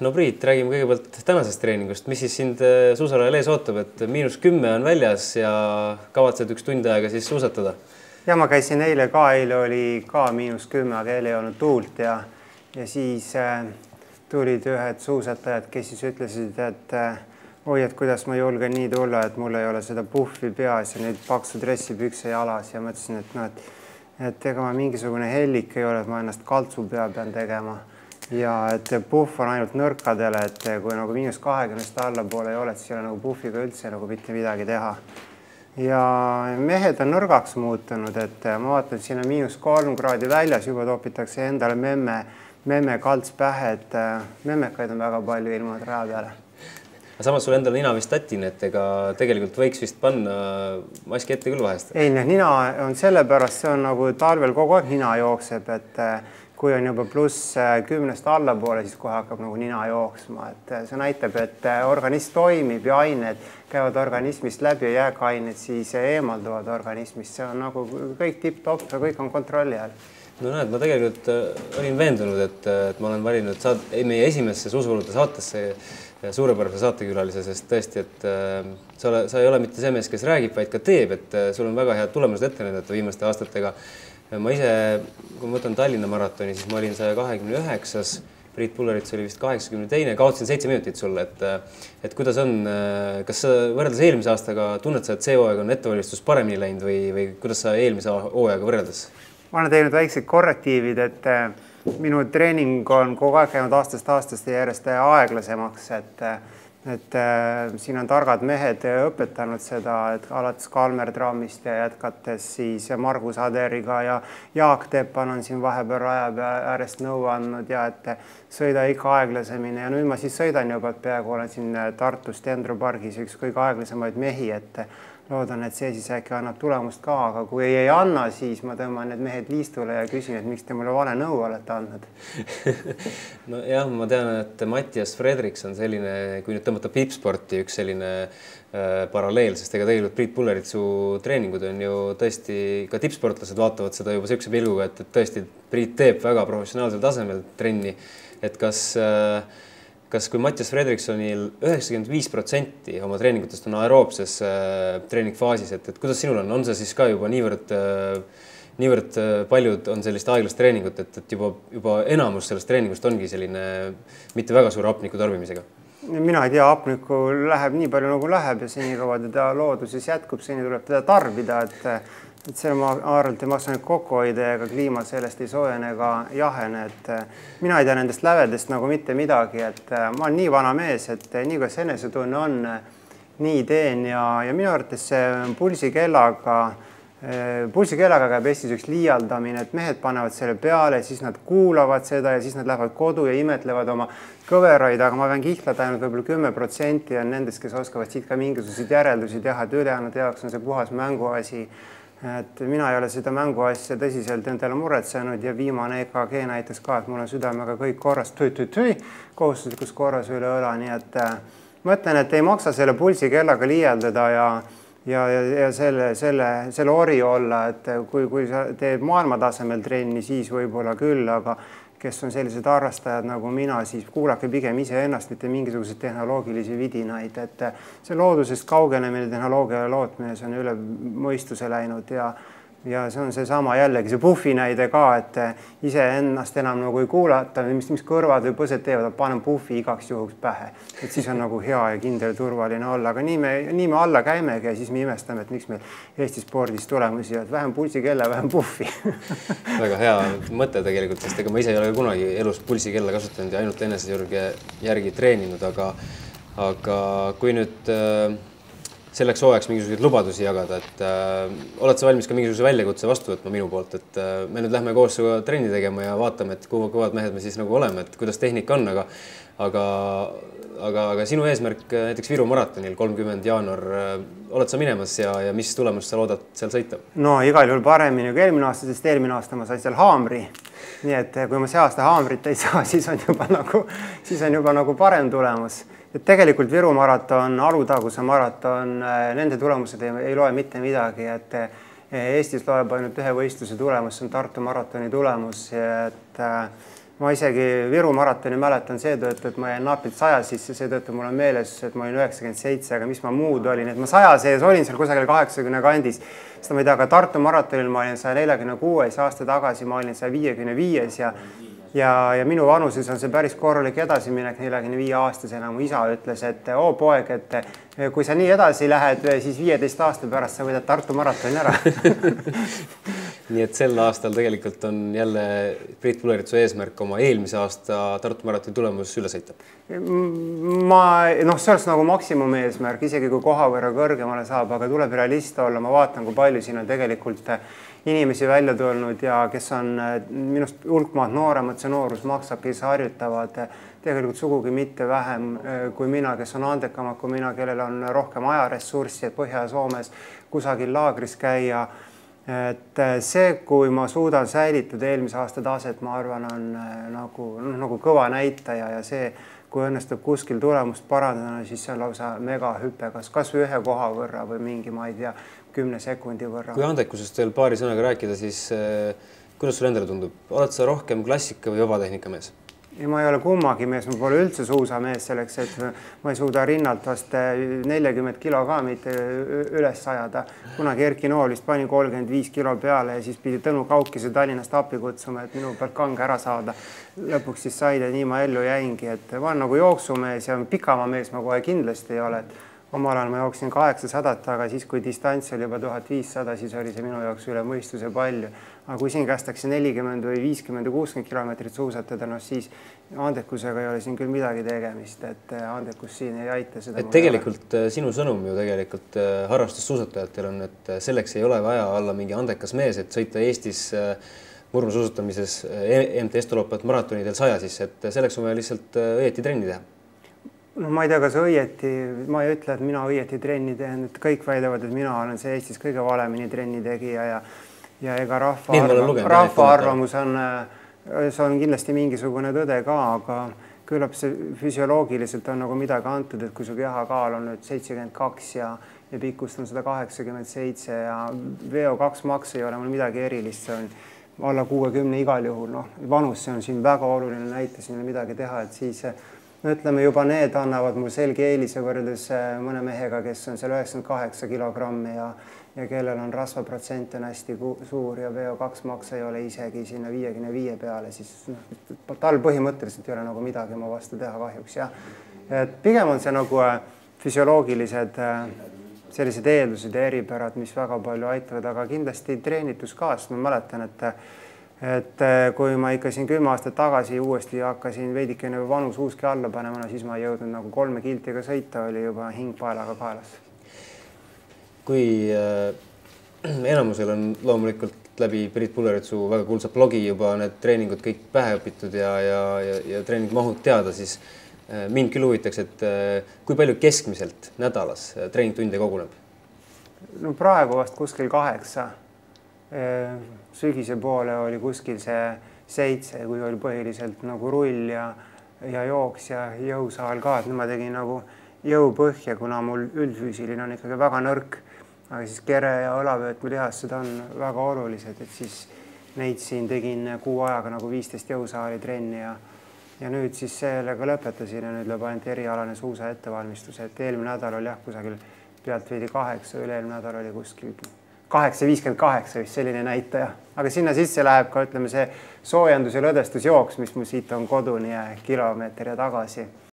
no Priit, räägime kõigepealt tänasest treeningust. Mis siis sind suusarajal ees ootab, et -10 on väljas ja kavatsed üks tund aega siis suusatada? Ja ma käisin eile oli ka -10, aga eile ei olnud tuult ja siis tulid ühed suusatajad, kes siis ütlesid, et oi, et kuidas ma julgen nii tulla, et mul ei ole seda puffi peas ja neid paksu dressipükse jalas ja mõtlesin, et noh, et ega ma mingisugune hellik ei ole, et ma ennast kaltsu pean tegema ja et puff on ainult nõrkadele, et kui nagu -20 allapoole ei ole, siis ei ole nagu puffiga üldse nagu mitte midagi teha. Ja mehed on nõrgaks muutunud, et ma vaatan, et siin on -3 kraadi väljas, juba topitakse endale memme kalts pähe, et memmekaid on väga palju ilmunud raja peale. Samas sul endal nina vist tatin, et ega tegelikult võiks vist panna maski ette küll vahest. Ei, nina on sellepärast, see on nagu talvel kogu aeg nina jookseb, et kui on juba +10 allapoole, siis kohe hakkab nagu nina jooksma, et see näitab, et organism toimib ja ained käivad organismist läbi ja jääkained siis eemalduvad organismist. See on nagu kõik tipp-topp ja kõik on kontrolli all. No näed, ma tegelikult olin veendunud, et ma olen valinud meie esimesse suusavõlude saatesse suurepärase saatekülalise, sest tõesti, et sa ei ole mitte see mees, kes räägib, vaid ka teeb, et sul on väga head tulemused ette näidata viimaste aastatega. Ma ise, kui ma võtan Tallinna maratoni, siis ma olin 129. Priit Pullerits oli vist 82. Kaotasin 7 minutit sulle, et kuidas on, kas sa võrreldes eelmise aastaga tunned sa, et see hooaeg on ettevalmistus paremini läinud või kuidas sa eelmise hooaega võrreldes? Ma olen teinud väiksed korrektiivid, et minu treening on kogu aeg käinud aastast aastast järjest aeglasemaks, et siin on targad mehed õpetanud seda, et alates Kalmer Trammist ja jätkates siis Margus Aderiga ja Jaak Teppan on siin vahepeal raja äärest nõu andnud ja et sõida ikka aeglasemini ja nüüd ma siis sõidan juba, et peaaegu olen siin Tartus Dendro pargis üks kõige aeglasemaid mehi, et loodan, et see siis äkki annab tulemust ka, aga kui ei anna, siis ma tõmban need mehed liistule ja küsin, et miks te mulle vale nõu olete andnud. No jah, ma tean, et Mattias Fredriks on selline, kui nüüd tõmmata Pipsporti üks selline paralleel, sest ega tegelikult Priit Pulleritsu treeningud on ju tõesti, ka tippsportlased vaatavad seda juba sellise pilguga, et tõesti Priit teeb väga professionaalsel tasemel trenni, et kas kui Mattias Fredrikssonil 95% oma treeningutest on aeroobses treeningfaasis, et kuidas sinul on? On see siis ka juba niivõrd paljud on sellist aeglast treeningut, et juba enamus sellest treeningust ongi selline mitte väga suure hapniku tarbimisega? Mina ei tea, hapniku läheb nii palju nagu läheb ja senikaua teda looduses jätkub, seni tuleb teda tarbida, et selle ma arvalt ei maksa nüüd kokku hoida ega kliima sellest ei soojene ega jahene, et mina ei tea nendest lävedest nagu mitte midagi, et ma olen nii vana mees, et nii kuidas enesetunne on, nii teen ja minu arvates see pulsikellaga käib Eestis üks liialdamine, et mehed panevad selle peale, siis nad kuulavad seda ja siis nad lähevad kodu ja imetlevad oma kõveraid, aga ma pean kihlada ainult võib-olla 10% on nendest, kes oskavad siit ka mingisuguseid järeldusi teha, et ülejäänud jaoks on see puhas mänguasi. Et mina ei ole seda mänguasja tõsiselt endale muretsenud ja viimane EKG näitas ka, et mul on südamega kõik korras, kohustuslikus korras üle õla, nii et mõtlen, et ei maksa selle pulsikellaga liialdada ja selle ori olla, et kui sa teed maailmatasemel trenni, siis võib-olla küll, aga kes on sellised harrastajad nagu mina, siis kuulake pigem iseennast, mitte mingisuguseid tehnoloogilisi vidinaid, et see loodusest kaugenemine tehnoloogia lootmine, see on üle mõistuse läinud ja see on seesama jällegi see puffi näide ka, et iseennast enam nagu ei kuulata, mis kõrvad või põsed teevad, panen puffi igaks juhuks pähe, et siis on nagu hea ja kindel turvaline olla, aga nii me alla käimegi ja siis me imestame, et miks meil Eesti spordis tulemusi, et vähem pulsikella, vähem puffi. Väga hea mõte tegelikult, sest ega ma ise ei ole kunagi elus pulsikella kasutanud ja ainult enesejärgi järgi treeninud, aga kui nüüd selleks hooajaks mingisuguseid lubadusi jagada, et oled sa valmis ka mingisuguse väljakutse vastu võtma minu poolt, et me nüüd lähme koos trenni tegema ja vaatame, et kuhu kõvad mehed me siis nagu oleme, et kuidas tehnika on, aga sinu eesmärk näiteks Viru maratonil 30. jaanuar, oled sa minemas ja mis tulemust sa loodad seal sõita? No igal juhul paremini kui eelmine aasta, sest eelmine aasta ma sain seal haamri. Nii et kui ma see aasta haamrit ei saa, siis on juba nagu parem tulemus. Et tegelikult Viru maraton, Alutaguse maraton, nende tulemused ei loe mitte midagi, et Eestis loeb ainult ühe võistluse tulemus, see on Tartu maratoni tulemus, et ma isegi Viru maratoni mäletan seetõttu, et ma jäin napilt 100 sisse, seetõttu mul on meeles, et ma olin 97, aga mis ma muud olin, et ma 100 sees olin seal kusagil 80 kandis. Seda ma ei tea, aga Tartu maratonil ma olin 146, aasta tagasi ma olin 155 ja minu vanuses on see päris korralik edasiminek 45-aastasena. Mu isa ütles, et oo poeg, et kui sa nii edasi lähed, siis 15 aasta pärast sa võidad Tartu maratoni ära. Nii et sel aastal tegelikult on jälle Priit Pulleritsu eesmärk oma eelmise aasta Tartu maratoni tulemus üle sõita. See oleks nagu maksimum eesmärk, isegi kui koha võrra kõrgemale saab, aga tuleb realist olla. Ma vaatan, kui palju siin on tegelikult inimesi välja tulnud ja kes on minust hulkmaad nooremad, see noorus maksab, kes harjutavad tegelikult sugugi mitte vähem kui mina, kes on andekamad kui mina, kellel on rohkem ajaressurssi, et Põhja-Soomes kusagil laagris käia. Et see, kui ma suudan säilitada eelmise aasta taset, ma arvan, on nagu kõva näitaja ja see, kui õnnestub kuskil tulemust parandada, siis see on lausa megahüpe, kas või ühe koha võrra või mingi, ma ei tea, 10 sekundi võrra. Kui andekusest veel paari sõnaga rääkida, siis kuidas sulle endale tundub? Oled sa rohkem klassika või vabatehnika mees? Ma ei ole kummagi mees, ma pole üldse suusamees selleks, et ma ei suuda rinnalt vast 40 kilo ka mitte üles ajada. Kunagi Erki Nool vist pani 35 kilo peale ja siis pidi Tõnu Kaukise Tallinnast appi kutsuma, et minu pealt kange ära saada. Lõpuks siis said ja nii ma ellu jäingi, et ma olen nagu jooksumees ja pikamaa mees ma kohe kindlasti ei ole. Omal ajal ma jooksin 800, aga siis, kui distants oli juba 1500, siis oli see minu jaoks üle mõistuse palju. Aga kui siin kästakse 40 või 50 või 60 kilomeetrit suusatada, siis andekusega ei ole siin küll midagi tegemist, et andekus siin ei aita seda. Et tegelikult sinu sõnum ju tegelikult harrastussuusatajatel on, et selleks ei ole vaja olla mingi andekas mees, et sõita Eestis murnusuusatamises MTS Tolopat maratonidel 100 sisse, et selleks on vaja lihtsalt õieti trenni teha. No ma ei tea, kas õieti, ma ei ütle, et mina õieti trenni teen, et kõik väidavad, et mina olen see Eestis kõige valemini trenni tegija ja ega rahva arvamus on, see on kindlasti mingisugune tõde ka, aga küllap see füsioloogiliselt on nagu midagi antud, et kui su kehakaal on nüüd 72 ja pikkust on 187 ja VO2 maks ei ole mul midagi erilist, see on alla 60 igal juhul, vanus see on siin väga oluline näite, siin midagi teha, et siis ütleme juba need annavad mul selge eelise võrreldes mõne mehega, kes on seal 98 kilogrammi ja kellel on rasvaprotsent on hästi suur ja VO2 maks ei ole isegi sinna 55 peale, siis tal põhimõtteliselt ei ole nagu midagi oma vastu teha kahjuks. Et pigem on see nagu füsioloogilised sellised eeldused ja eripärad, mis väga palju aitavad, aga kindlasti treenitus ka, sest ma mäletan, et kui ma ikka siin 10 aastat tagasi uuesti hakkasin veidikene vanus uuski alla panema, siis ma ei jõudnud nagu 3 kiltiga sõita, oli juba hing paelaga kaelas. Kui enamusel on loomulikult läbi Priit Pulleritsu väga kuulsa blogi juba need treeningud kõik pähe õpitud ja treeningmahud teada, siis mind küll huvitaks, et kui palju keskmiselt nädalas treeningtunde koguneb? No praegu vast kuskil 8. Sügise poole oli kuskil see 7, kui oli põhiliselt nagu rull ja jooks ja jõusaal ka, et ma tegin nagu jõupõhja, kuna mul üldfüüsiline on ikkagi väga nõrk, aga siis kere ja õlavöötmelihas, seda on väga olulised, et siis neid siin tegin kuu ajaga nagu 15 jõusaali trenni ja nüüd siis sellega lõpetasin ja nüüd lööb ainult erialane suusa ettevalmistus, et eelmine nädal oli kusagil pealt veidi 8, üle-eelmine nädal oli kuskil 8,58 vist selline näitaja, aga sinna sisse läheb ka, ütleme, see soojendus- ja lõdestusjooks, mis mu siit on koduni kilomeeter ja tagasi.